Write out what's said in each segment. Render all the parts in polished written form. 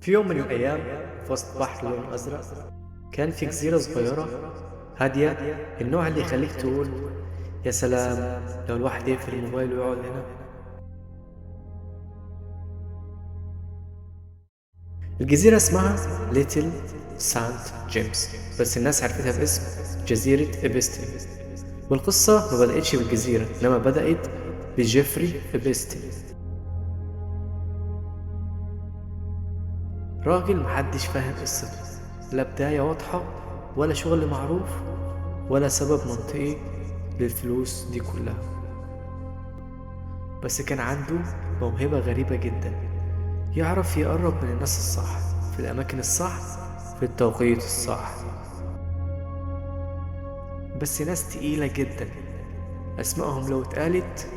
في يوم من الأيام، في وسط بحر لونه أزرق، كان في جزيرة صغيرة هادية، النوع اللي يخليك تقول يا سلام لو الواحد يقفل الموبايل ويقعد هنا. الجزيرة اسمها ليتل سانت جيمس، بس الناس عرفتها باسم جزيرة إبستن. والقصة ما بدأتش بالجزيرة، إنما بدأت بجيفري إبستن، راجل محدش فاهم قصته، لا بداية واضحة ولا شغل معروف ولا سبب منطقي للفلوس دي كلها. بس كان عنده موهبة غريبة جدا، يعرف يقرب من الناس الصح في الأماكن الصح في التوقيت الصح. بس ناس تقيلة جدا، أسمائهم لو اتقالت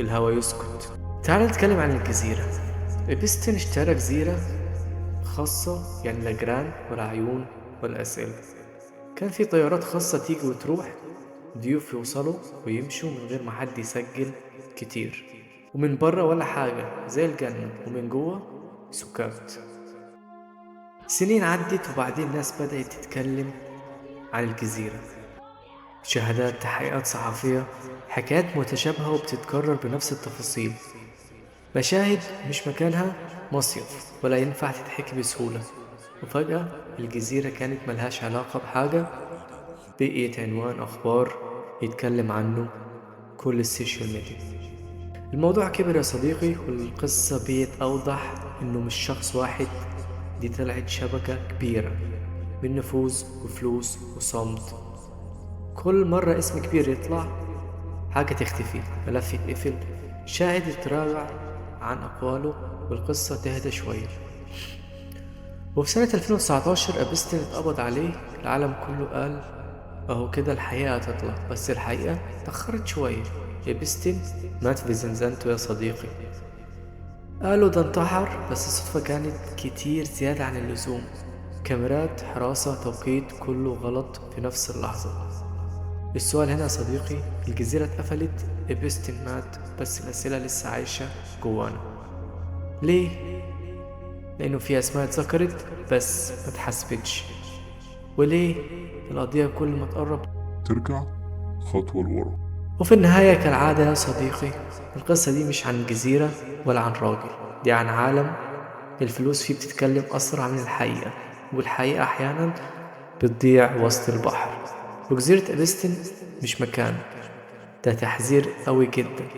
الهوا يسكت. تعال نتكلم عن الجزيرة. إبستن اشترى جزيرة خاصة، يعني لا جيران ولا عيون ولا أسئلة. كان في طيارات خاصة تيجي وتروح، ضيوف يوصلوا ويمشوا من غير ما حد يسجل كتير، ومن بره ولا حاجة زي الجنة، ومن جوه سكات. سنين عدت وبعدين الناس بدأت تتكلم عن الجزيرة، شهادات، تحقيقات صحفية، حكايات متشابهة وبتتكرر بنفس التفاصيل، مشاهد مش مكانها مصيف ولا ينفع تتحكي بسهولة. وفجأة الجزيرة كانت ملهاش علاقة بحاجة، بقيت عنوان أخبار يتكلم عنه كل السوشيال ميديا. الموضوع كبر يا صديقي، والقصة بقت أوضح إنه مش شخص واحد، دي طلعت شبكة كبيرة من نفوذ وفلوس وصمت. كل مرة اسم كبير يطلع حاجة تختفي، ملف يتقفل، شاهد يتراجع عن أقواله، والقصة تهدى شوية. وفي سنة 2019 أبستن اتقبض عليه. العالم كله قال أهو كده الحقيقة هتطلع، بس الحقيقة تأخرت شوية. أبستن مات في زنزانته يا صديقي. قالوا ده انتحر، بس الصدفة كانت كتير زيادة عن اللزوم. كاميرات، حراسة، توقيت، كله غلط في نفس اللحظة. السؤال هنا يا صديقي، الجزيرة اتقفلت، إبستن مات، بس الأسئلة لسه عايشة جوانا. ليه؟ لأنه في أسماء اتذكرت بس ما اتحسبتش. وليه؟ القضية كل ما تقرب ترجع خطوة لورا. وفي النهاية كالعادة يا صديقي، القصة دي مش عن جزيرة ولا عن راجل، دي عن عالم الفلوس فيه بتتكلم أسرع من الحقيقة، والحقيقة أحيانا بتضيع وسط البحر. وجزيرة أبستن مش مكان، ده تحذير قوي جدا.